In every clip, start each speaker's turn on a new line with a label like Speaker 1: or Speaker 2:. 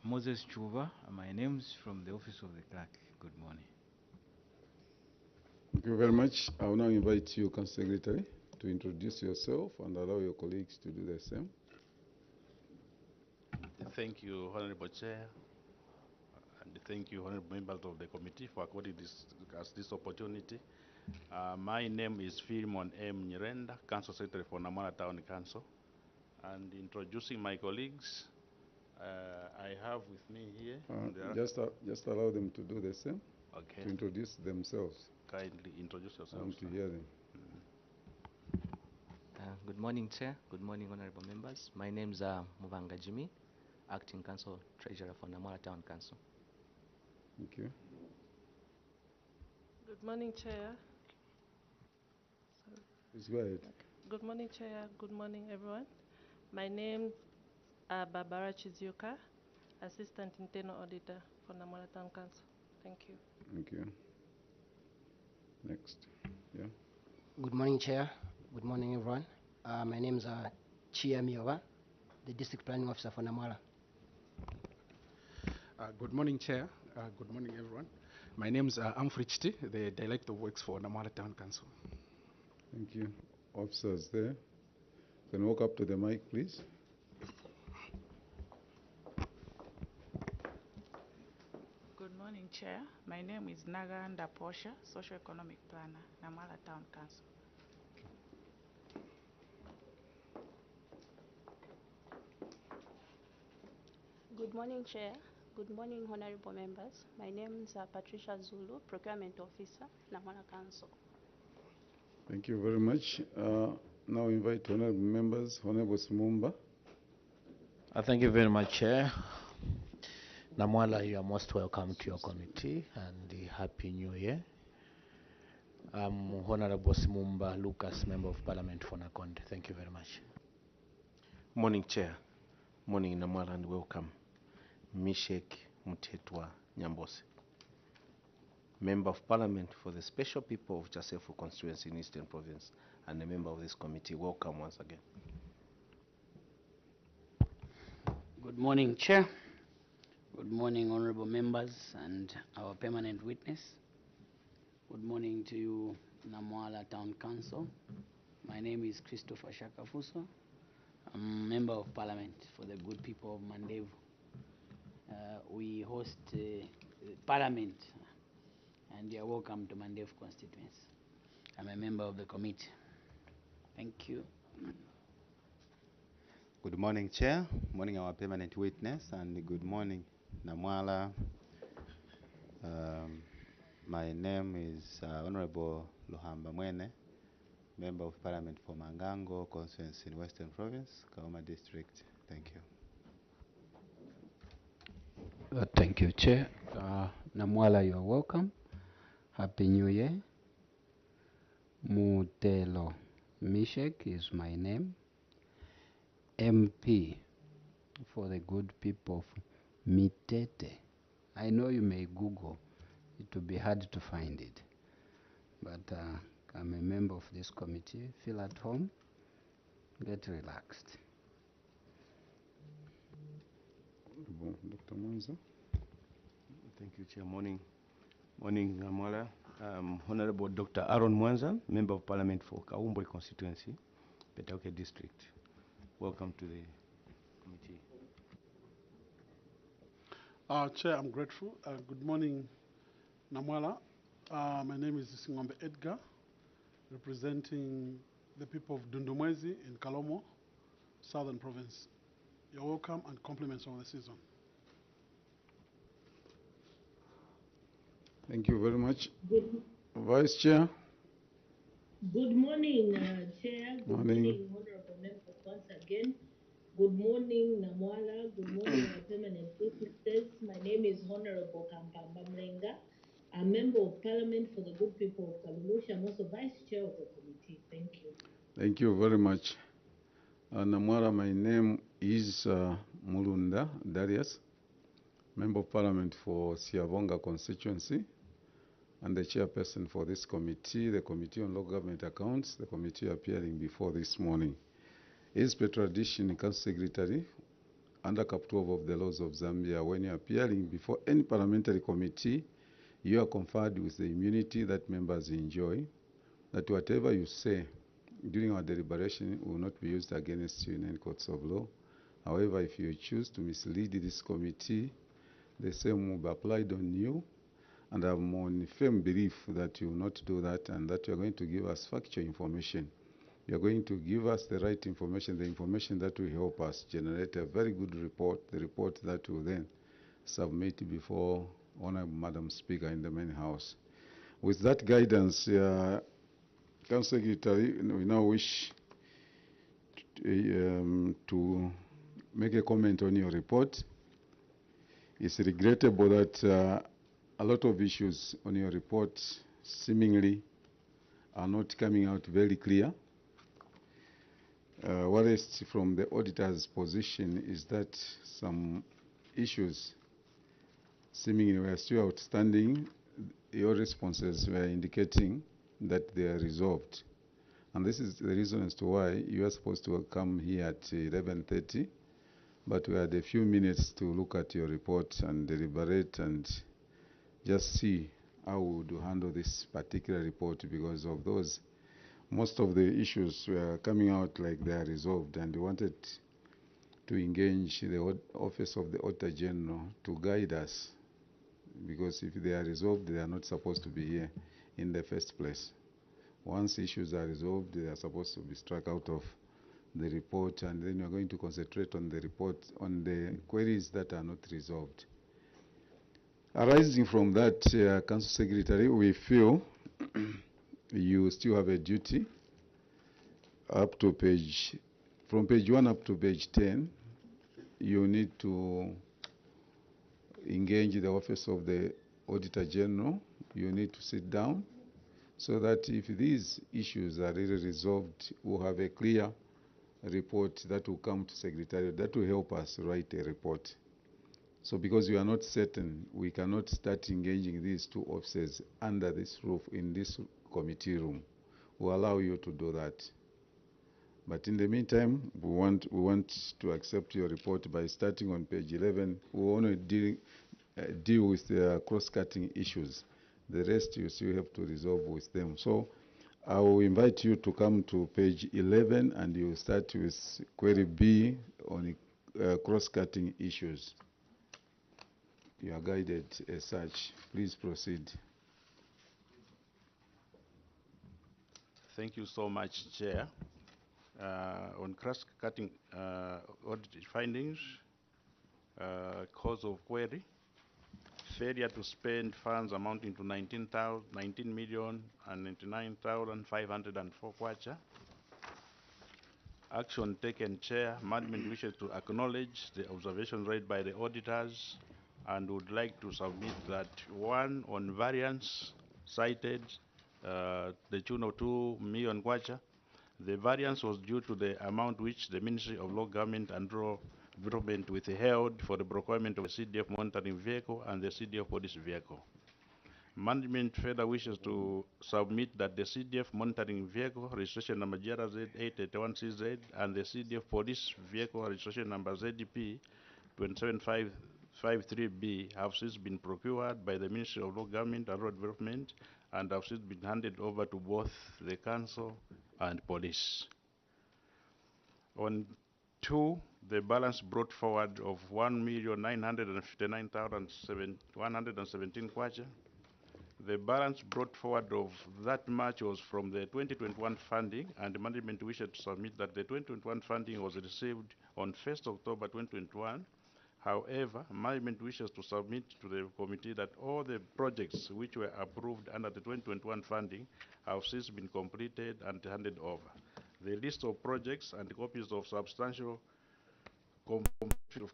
Speaker 1: Moses Chuva. My name's from the Office of the Clerk. Good morning.
Speaker 2: Thank you very much. I will now invite you, Council Secretary, to introduce yourself and allow your colleagues to do the same.
Speaker 3: Thank you, Honorable Chair, and thank you, Honorable members of the committee, for according us this opportunity. My name is Philemon M. Nyirenda, Council Secretary for Namwala Town Council. And introducing my colleagues, I have with me here.
Speaker 2: Just allow them to do the same.
Speaker 3: Okay.
Speaker 2: To introduce themselves.
Speaker 3: Kindly introduce yourselves.
Speaker 2: To hear them.
Speaker 4: Good morning, Chair. Good morning, honorable members. My name is Muvanga Jimmy, Acting Council Treasurer for Namwala Town Council.
Speaker 2: Thank you.
Speaker 5: Good morning, Chair.
Speaker 2: Please go ahead.
Speaker 5: Good morning, Chair. Good morning, everyone. My name is Barbara Chizuka, Assistant Internal Auditor for Namwala Town Council. Thank you.
Speaker 2: Thank you. Next. Yeah.
Speaker 6: Good morning, Chair. Good morning, everyone. My name is Chia Miova, the District Planning Officer for Namwala.
Speaker 7: Good morning, Chair. Good morning, everyone. My name is Amfrey Chiti, the Director of Works for Namwala Town Council.
Speaker 2: Thank you. Officers there. Can you walk up to the mic, please?
Speaker 8: Good morning, Chair. My name is Naganda Posha, Social Economic Planner, Namwala Town Council.
Speaker 9: Good morning, Chair. Good morning, honorable members. My name is Patricia Zulu, Procurement Officer, Namwala Council.
Speaker 2: Thank you very much. Now invite honorable members. Honorable Smumba.
Speaker 10: Thank you very much, Chair. Namwala, you are most welcome to your committee, and Happy New Year. Honorable Simumba Lucas, Member of Parliament for Nakonde. Thank you very much.
Speaker 11: Morning, Chair. Morning, Namwala, and welcome. Mishek Mutetwa Nyambose, Member of Parliament for the Special People of Jasefu Constituency in Eastern Province, and a member of this committee. Welcome once again.
Speaker 12: Good morning, Chair. Good morning, honorable members and our permanent witness. Good morning to you, Namwala Town Council. My name is Christopher Shakafuso. I'm Member of Parliament for the good people of Mandevu. We host Parliament, and you are welcome to Mandevu constituency. I'm a member of the committee. Thank you.
Speaker 13: Good morning, Chair. Morning, our permanent witness, and good morning, Namwala. My name is Honorable Luhamba Mwene, Member of Parliament for Mangango constituency in Western Province, Kauma District. Thank you.
Speaker 12: Thank you, Chair. Namwala, you are welcome. Happy New Year. Mutelo Mishek is my name. MP for the good people of Mitete. I know you may Google. It will be hard to find it. But I'm a member of this committee. Feel at home. Get relaxed.
Speaker 2: Dr. Mwanza.
Speaker 11: Thank you, Chair. Morning, Namwala. Honorable Dr. Aaron Mwanza, Member of Parliament for Kaumbwe constituency, Petauke District. Welcome to the committee.
Speaker 14: Chair, I'm grateful. Good morning, Namwala. My name is Singombe Edgar, representing the people of Dundumwezi in Kalomo, Southern Province. You're welcome, and compliments of the season.
Speaker 2: Thank you very much. Vice Chair.
Speaker 15: Good morning, Chair. Good morning, honorable members once again. Good morning, Namwala. Good morning, our permanent witnesses. My name is Honorable Kampamba Mlenga. I'm Member of Parliament for the good people of Kalumusha. I'm also Vice Chair of the committee. Thank you.
Speaker 2: Thank you very much. Namwala, my name is Mulunda Darius, Member of Parliament for Siavonga constituency, and the chairperson for this committee, the Committee on Local Government Accounts, the committee appearing before this morning. As per tradition, Council Secretary, under Cap 12 of the laws of Zambia, when you're appearing before any parliamentary committee, you are conferred with the immunity that members enjoy, that whatever you say during our deliberation will not be used against you in any courts of law. However, if you choose to mislead this committee, the same will be applied on you, and I'm on firm belief that you will not do that and that you are going to give us factual information. You are going to give us the right information, the information that will help us generate a very good report, the report that will then submit before Honorable Madam Speaker in the main house. With that guidance, Council Secretary, we now wish to make a comment on your report. It's regrettable that a lot of issues on your report seemingly are not coming out very clear. Whereas from the auditor's position is that some issues seemingly were still outstanding. Your responses were indicating that they are resolved. And this is the reason as to why you are supposed to come here at 11:30, but we had a few minutes to look at your report and deliberate and just see how we would handle this particular report, because of those, most of the issues were coming out like they are resolved, and we wanted to engage the Office of the Auditor General to guide us, because if they are resolved, they are not supposed to be here in the first place. Once issues are resolved, they are supposed to be struck out of the report, and then we are going to concentrate on the report, on the queries that are not resolved. Arising from that, Council Secretary, we feel you still have a duty up to from page 1 up to page 10. You need to engage the Office of the Auditor General. You need to sit down so that if these issues are really resolved, we'll have a clear report that will come to Secretariat that will help us write a report. So because we are not certain, we cannot start engaging these two officers under this roof in this committee room. We'll allow you to do that. But in the meantime, we want to accept your report by starting on page 11. We want to deal with the cross-cutting issues. The rest you still have to resolve with them. So I will invite you to come to page 11 and you start with query B on cross-cutting issues. You are guided as such. Please proceed.
Speaker 3: Thank you so much, Chair. On cross-cutting audit findings, cause of query, failure to spend funds amounting to 19,099,504 kwacha. Action taken, Chair. Management wishes to acknowledge the observations raised by the auditors and would like to submit that one, on variance cited, the tune of 2 million kwacha. The variance was due to the amount which the Ministry of Local Government and Rural Development withheld for the procurement of a CDF monitoring vehicle and the CDF police vehicle. Management further wishes to submit that the CDF monitoring vehicle registration number GRZ881CZ and the CDF police vehicle registration number ZDP 27553B have since been procured by the Ministry of Local Government and Rural Development and have since been handed over to both the council and police. On 2, the balance brought forward of 1,959,117 kwacha. The balance brought forward of that much was from the 2021 funding, and the management wished to submit that the 2021 funding was received on 1st October 2021. However, management wishes to submit to the committee that all the projects which were approved under the 2021 funding have since been completed and handed over. The list of projects and copies of substantial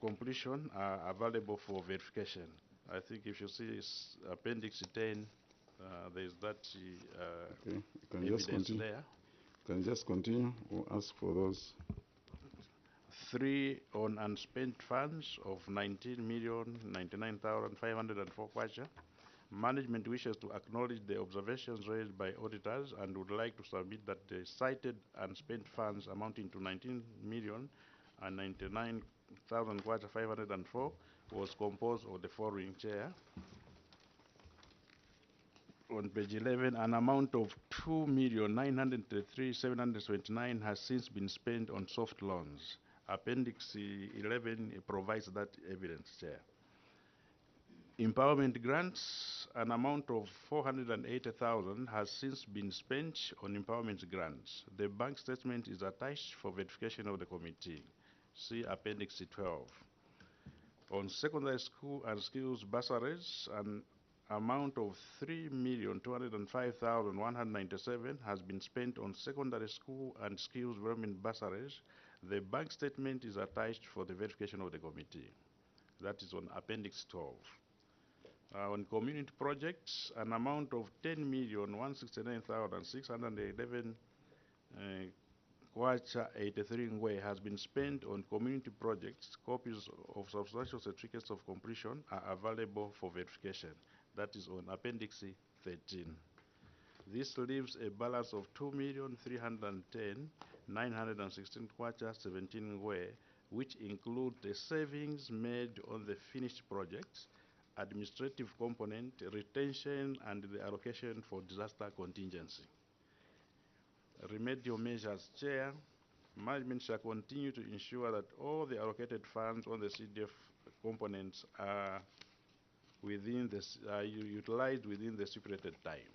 Speaker 3: completion are available for verification. I think if you see Appendix 10, there is that evidence there.
Speaker 2: Can just continue. We'll ask for those.
Speaker 3: 3, on unspent funds of 19,099,504 kwacha. Management wishes to acknowledge the observations raised by auditors and would like to submit that the cited unspent funds amounting to 19,099,504 504 was composed of the following, Chair. On page 11, an amount of 2,933,729 has since been spent on soft loans. Appendix 11 provides that evidence, Chair. Empowerment grants, an amount of 480,000 has since been spent on empowerment grants. The bank statement is attached for verification of the committee. See Appendix 12. On secondary school and skills bursaries, an amount of 3,205,197 has been spent on secondary school and skills development bursaries. The bank statement is attached for the verification of the committee. That is on Appendix 12. On community projects, an amount of 10,169,611 kwacha 83 ngwe has been spent on community projects. Copies of substantial certificates of completion are available for verification. That is on Appendix 13. This leaves a balance of 2,310,916 kwacha 17 ngwe, which include the savings made on the finished projects, administrative component, retention, and the allocation for disaster contingency. Remedial measures, Chair. Management shall continue to ensure that all the allocated funds on the CDF components are utilized within the stipulated time.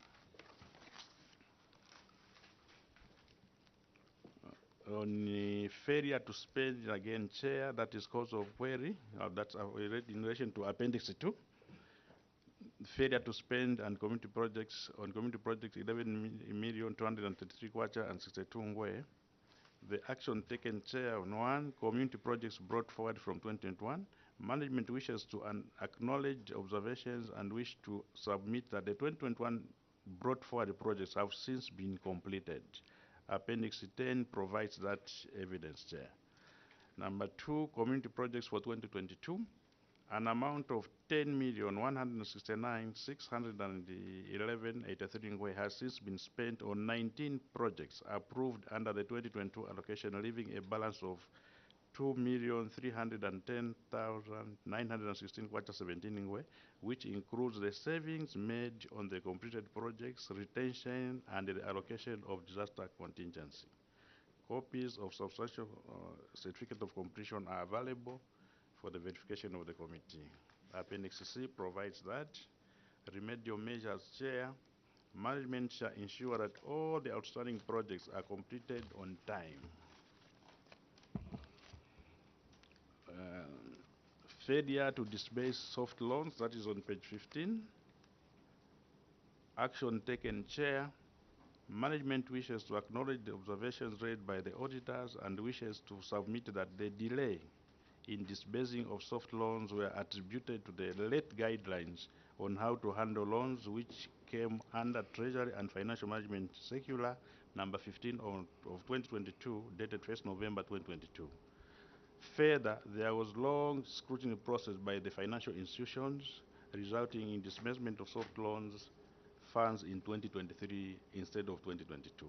Speaker 3: On failure to spend, again, Chair, that is cause of query. That's in relation to Appendix 2. Failure to spend and community projects, 11,233 kwacha and 62 ngwe. The action taken, Chair, on 1, community projects brought forward from 2021. Management wishes to acknowledge observations and wish to submit that the 2021 brought forward projects have since been completed. Appendix 10 provides that evidence, Chair. Number 2, community projects for 2022. An amount of 10,169,611.83 ngwe has since been spent on 19 projects approved under the 2022 allocation, leaving a balance of 2,310,916 kwacha 17 ngwe, which includes the savings made on the completed projects, retention, and the allocation of disaster contingency. Copies of substantial certificate of completion are available for the verification of the committee. Appendix C provides that remedial measures, Chair. Management shall ensure that all the outstanding projects are completed on time. Failure to disburse soft loans, that is on page 15. Action taken, Chair. Management wishes to acknowledge the observations raised by the auditors and wishes to submit that the delay in disbursing of soft loans were attributed to the late guidelines on how to handle loans, which came under Treasury and Financial Management Circular number 15 of 2022, dated 1st November 2022. Further, there was long scrutiny process by the financial institutions, resulting in disbursement of soft loans funds in 2023 instead of 2022.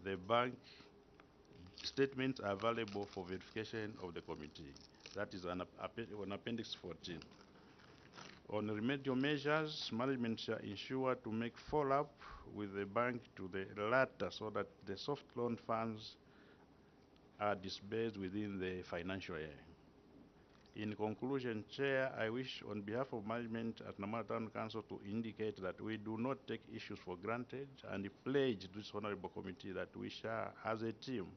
Speaker 3: The bank statements are available for verification of the committee. That is on Appendix 14. On remedial measures, management shall ensure to make follow-up with the bank to the latter so that the soft loan funds are disbursed within the financial year. In conclusion, Chair, I wish on behalf of management at Namala Town Council to indicate that we do not take issues for granted and pledge to this honorable committee that we shall, as a team,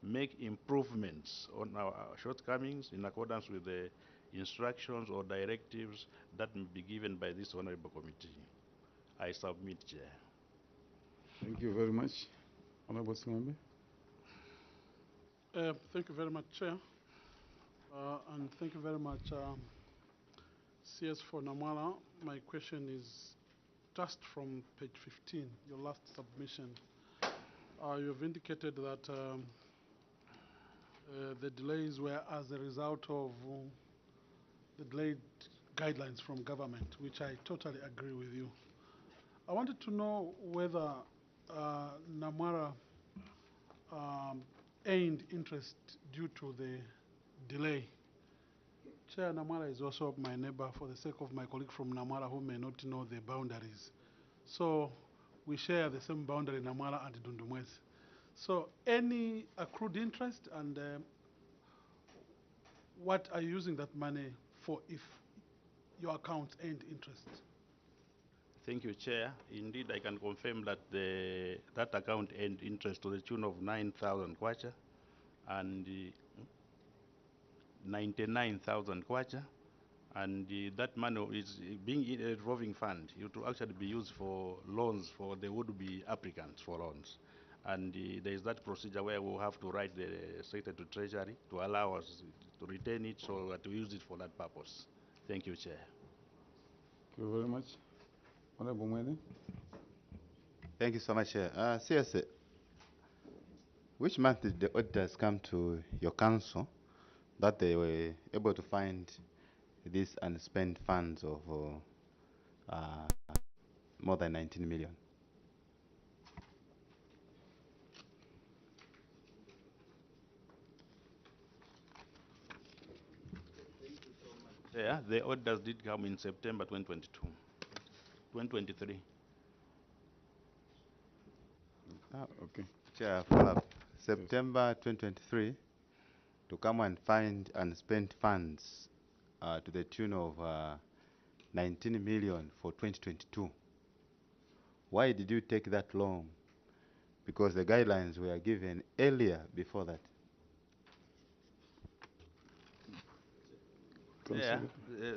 Speaker 3: make improvements on our shortcomings in accordance with the instructions or directives that may be given by this honorable committee. I submit, Chair.
Speaker 2: Thank you very much. Honorable Singombe.
Speaker 14: Thank you very much, Chair. And thank you very much, CS for Namala. My question is just from page 15, your last submission. You have indicated that the delays were as a result of the delayed guidelines from government, which I totally agree with you. I wanted to know whether Namara earned interest due to the delay Chair, Namwala is also my neighbor for the sake of my colleague from Namwala who may not know the boundaries. So we share the same boundary, Namwala and Dundumwezi. So any accrued interest and what are you using that money for if your accounts earned interest?
Speaker 3: Thank you, Chair. Indeed, I can confirm that that account earned interest to the tune of 9,000 kwacha and 99,000 kwacha, and that money is being in a revolving fund. It will actually be used for loans for the would-be applicants for loans. And there is that procedure where we'll have to write the Secretary to Treasury to allow us to retain it so that we use it for that purpose. Thank you, Chair.
Speaker 2: Thank you very much. Honorable Mwene.
Speaker 13: Thank you so much, Chair. CSA, which month did the auditors come to your council that they were able to find these unspent funds of more than 19 million?
Speaker 3: Yeah, the orders did come in September 2022, 2023.
Speaker 13: Okay. Chair, follow up. September 2023, to come and find unspent funds to the tune of 19 million for 2022. Why did you take that long? Because the guidelines were given earlier before that.
Speaker 3: Yeah,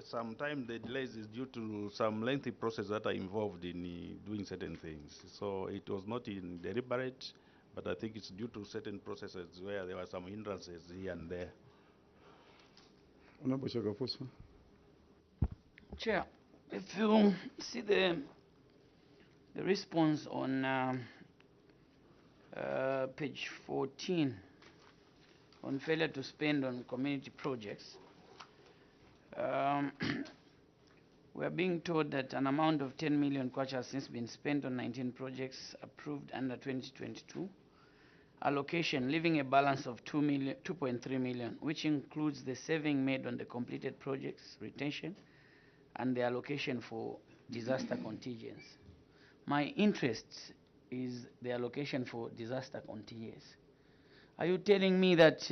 Speaker 3: sometimes the delays is due to some lengthy process that are involved in doing certain things. So it was not in deliberate, but I think it's due to certain processes where there were some hindrances here and there.
Speaker 2: Honorable Shagapusa.
Speaker 12: Chair, if you see the response on page 14 on failure to spend on community projects, we are being told that an amount of 10 million kwacha has since been spent on 19 projects approved under 2022. Allocation, leaving a balance of 2.3 million, which includes the saving made on the completed projects, retention, and the allocation for disaster contingents. My interest is the allocation for disaster contingents. Are you telling me that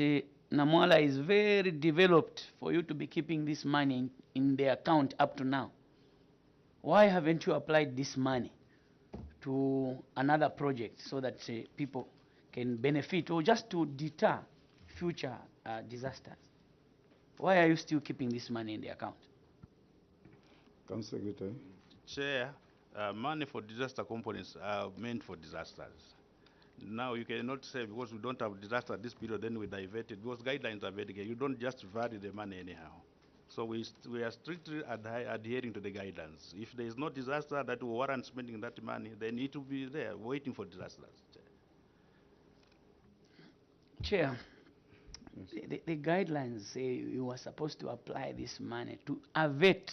Speaker 12: Namwala is very developed for you to be keeping this money in the account up to now? Why haven't you applied this money to another project so that people can benefit, or just to deter future disasters? Why are you still keeping this money in the account?
Speaker 2: Council Secretary.
Speaker 3: Chair, money for disaster components are meant for disasters. Now you cannot say because we don't have disaster at this period, then we divert it, because guidelines are very clear. You don't just vary the money anyhow. So we are strictly adhering to the guidelines. If there is no disaster that will warrant spending that money, then it will be there waiting for disasters.
Speaker 12: Chair, the guidelines say you are supposed to apply this money to avert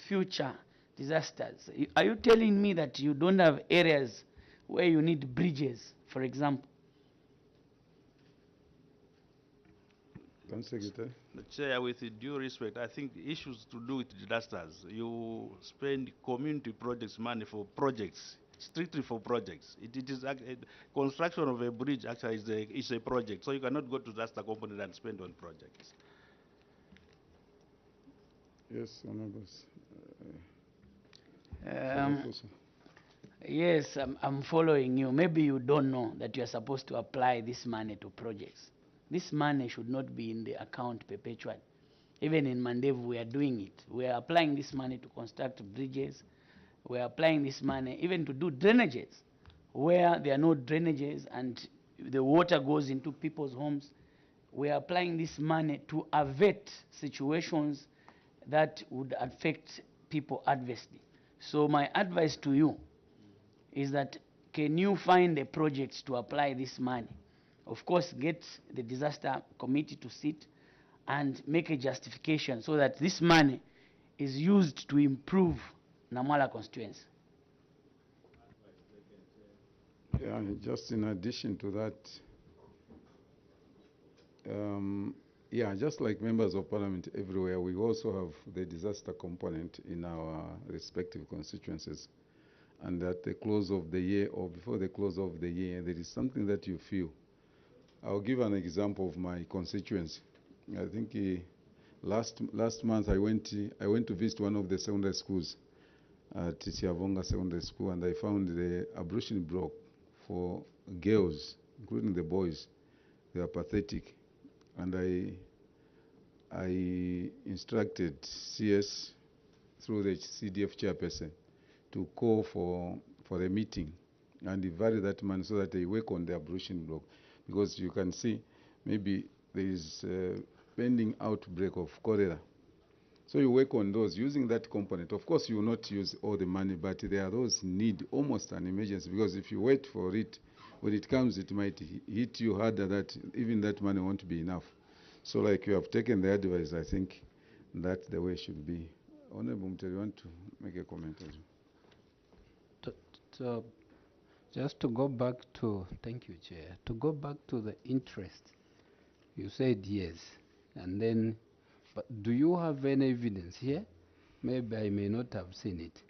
Speaker 12: future disasters. Are you telling me that you don't have areas where you need bridges, for example?
Speaker 2: Secretary.
Speaker 3: The Chair, with due respect, I think the issues to do with disasters, you spend community projects money for projects, strictly for projects. It is construction of a bridge actually is a project, so you cannot go to disaster component and spend on projects.
Speaker 2: Yes, Honorable.
Speaker 12: Yes, I'm following you. Maybe you don't know that you are supposed to apply this money to projects. This money should not be in the account perpetually. Even in Mandevu, we are doing it. We are applying this money to construct bridges. We are applying this money even to do drainages where there are no drainages and the water goes into people's homes. We are applying this money to avert situations that would affect people adversely. So my advice to you is that can you find a project to apply this money? Of course, get the disaster committee to sit and make a justification so that this money is used to improve Namwala constituency.
Speaker 2: Yeah, just in addition to that, Yeah, just like members of parliament everywhere, we also have the disaster component in our respective constituencies. And at the close of the year or before the close of the year, there is something that you feel. I'll give an example of my constituency. I think last month I went to visit one of the secondary schools at Siavonga Secondary School, and I found the ablution block for girls, including the boys. They are pathetic, and I instructed CS through the CDF chairperson to call for a meeting and vary that man so that they work on the ablution block, because you can see maybe there is a pending outbreak of cholera. So you work on those using that component. Of course, you will not use all the money, but there are those need almost an emergency, because if you wait for it, when it comes, it might hit you harder that even that money won't be enough. So like you have taken the advice, I think that's the way it should be. Honorable Muteri, you want to make a comment as well?
Speaker 16: So just to go back to, thank you, Chair, to go back to the interest, you said yes, and then, but do you have any evidence here? Maybe I may not have seen it,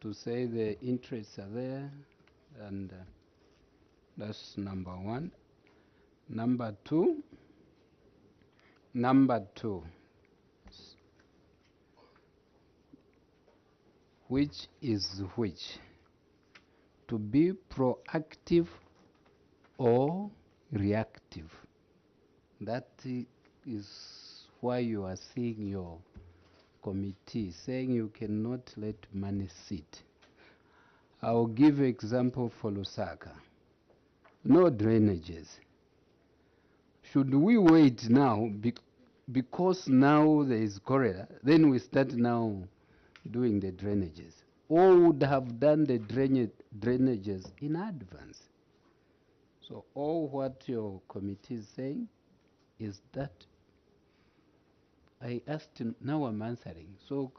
Speaker 16: to say the interests are there, and that's number one. Number two, which is which? To be proactive or reactive? That is why you are seeing your committee saying you cannot let money sit. I'll give example for Lusaka. No drainages. Should we wait now because now there is cholera, then we start now doing the drainages? Or would have done the drainages in advance? So all what your committee is saying is that I asked him, now I'm answering. So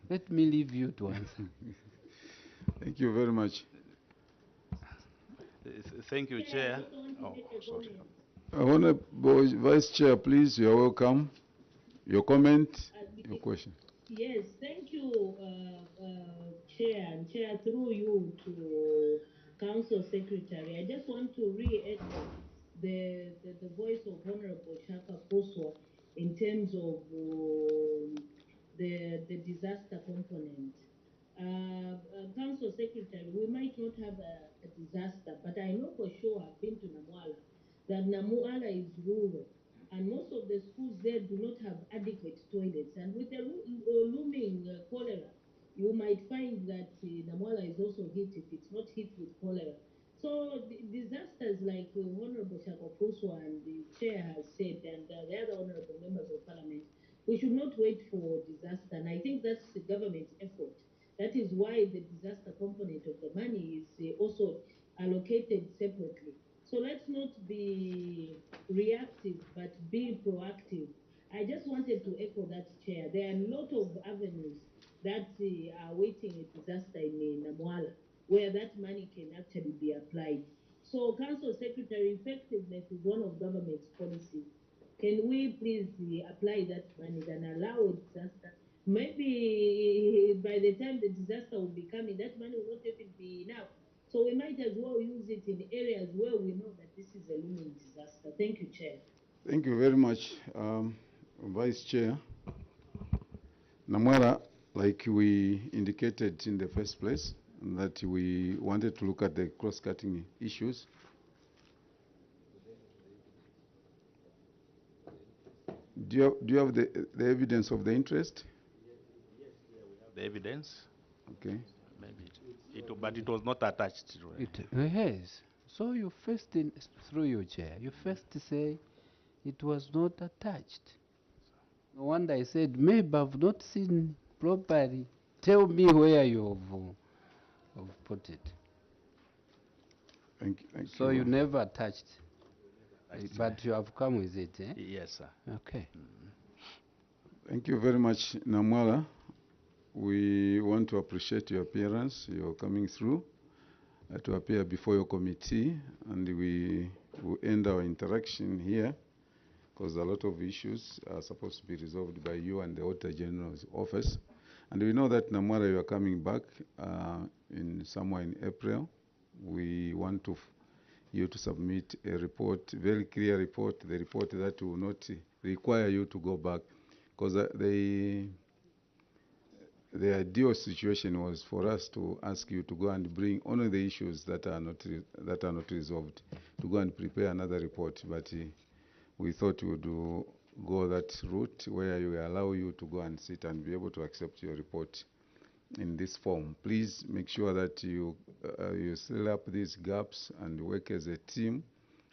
Speaker 16: let me leave you to answer.
Speaker 2: Thank you very much.
Speaker 3: Thank you, Chair. Oh, sorry.
Speaker 2: Honorable Vice Chair, please, you are welcome. Your comment, your question.
Speaker 15: Yes, thank you, Chair, and Chair, through you to Council Secretary. I just want to re-echo the voice of Honorable Shaka Poswa in terms of the disaster component. Council Secretary, we might not have a disaster, but I know for sure, I've been to Namwala, that Namwala is rural, and most of the schools there do not have adequate toilets. And with the looming cholera, you might find that Namwala is also hit if it's not hit with cholera. So disasters like Honorable Shakaposwa and the Chair has said, and the other Honorable Members of Parliament, we should not wait for disaster. And I think that's the government's effort. That is why the disaster component of the money is also allocated separately. So let's not be reactive, but be proactive. I just wanted to echo that, Chair. There are a lot of avenues that are waiting a disaster in Namwala, where that money can actually be applied. So, Council Secretary, effectiveness is one of government's policies. Can we please apply that money and allow a disaster? Maybe by the time the disaster will be coming, that money will not even be enough. So we might as well use it in areas where we know that this is a looming disaster. Thank you, Chair.
Speaker 2: Thank you very much, Vice Chair. Namwala, like we indicated in the first place, that we wanted to look at the cross-cutting issues. Do you have the evidence of the interest?
Speaker 3: Yes, yeah, we have the evidence.
Speaker 2: Okay.
Speaker 3: Maybe but it was not attached.
Speaker 16: Yes. So you first, through your Chair, you first say it was not attached. No wonder I said, maybe I've not seen properly. Tell me where you have put it.
Speaker 2: Thank you.
Speaker 16: So you never attached, but you have come with it, eh?
Speaker 3: Yes, sir.
Speaker 16: Okay.
Speaker 2: Thank you very much, Namwala. We want to appreciate your appearance, your coming through to appear before your committee, and we will end our interaction here. because a lot of issues are supposed to be resolved by you and the Auditor General's office. And we know that Namwara, you are coming back in somewhere in April. We want you to submit a report, very clear report, the report that will not require you to go back, because the ideal situation was for us to ask you to go and bring only the issues that are not resolved, to go and prepare another report. But we thought we would go that route where we allow you to go and sit and be able to accept your report in this form. Please make sure that you fill up these gaps and work as a team,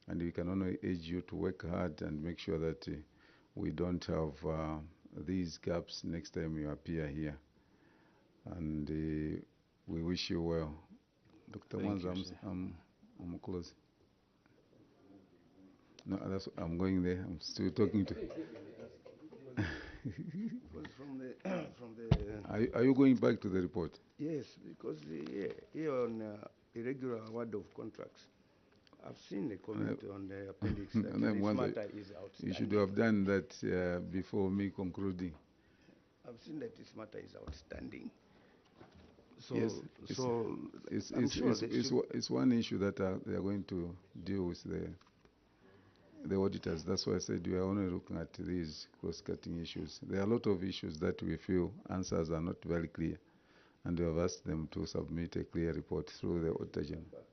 Speaker 2: and we can only urge you to work hard and make sure that we don't have these gaps next time you appear here. And we wish you well. Dr. Mwanza, I'm close. No, I'm going there. I'm still talking to. Are you going back to the report?
Speaker 17: Yes, because here on irregular award of contracts, I've seen the comment on the appendix that this matter is outstanding.
Speaker 2: You should have done that before me concluding.
Speaker 17: I've seen that this matter is outstanding. So,
Speaker 2: yes,
Speaker 17: so
Speaker 2: it's one issue that they are going to deal with the auditors. That's why I said we are only looking at these cross-cutting issues. There are a lot of issues that we feel answers are not very clear, and we have asked them to submit a clear report through the Auditor General.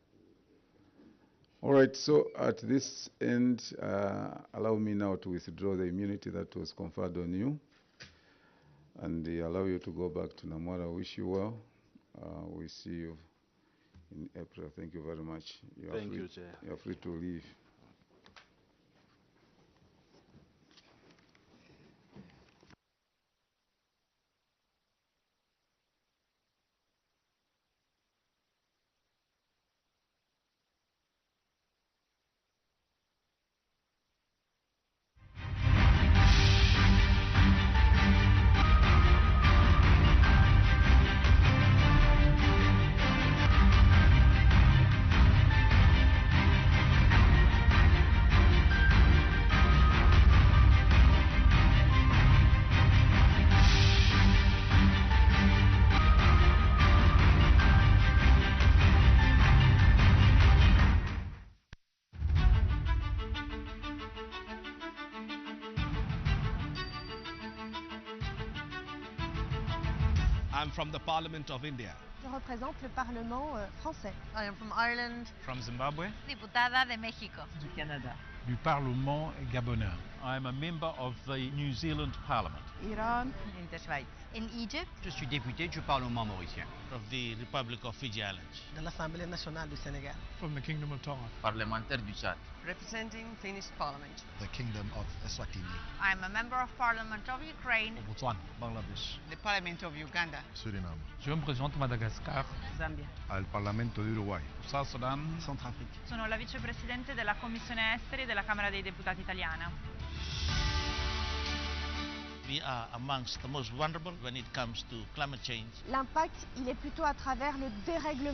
Speaker 2: All right, so at this end, allow me now to withdraw the immunity that was conferred on you, and allow you to go back to Namwara. Wish you well. We see you in April. Thank you very much.
Speaker 3: Thank you, Chair.
Speaker 2: You are free to leave.
Speaker 18: I'm from the Parliament of India.
Speaker 19: Je représente le Parlement français.
Speaker 20: I am from Ireland.
Speaker 18: From Zimbabwe.
Speaker 20: Diputada de México.
Speaker 19: Du Canada.
Speaker 18: Du Parlement gabonais. I'm a member of the New Zealand Parliament.
Speaker 19: Iran.
Speaker 20: In the Schweiz. In Egypt.
Speaker 21: Je suis député du Parlement mauricien.
Speaker 22: Of the Republic of Fiji Islands.
Speaker 19: De l'Assemblée nationale du Sénégal.
Speaker 18: From the Kingdom of Tonga.
Speaker 21: Parlementaire du Tchad.
Speaker 20: Representing Finnish Parliament.
Speaker 18: The Kingdom of Eswatini.
Speaker 20: I'm a member of Parliament of Ukraine.
Speaker 18: Botswana. Bangladesh.
Speaker 20: The Parliament of Uganda.
Speaker 18: Suriname. Je représente Madagascar.
Speaker 20: Zambia.
Speaker 18: Al Parlamento di Uruguay. South Sudan.
Speaker 19: Centrafrique.
Speaker 23: Sono la vicepresidente della Commissione Esteri della Camera dei Deputati italiana.
Speaker 22: We are amongst the most vulnerable when it comes to climate change.
Speaker 19: L'impact, il est plutôt à travers le dérèglement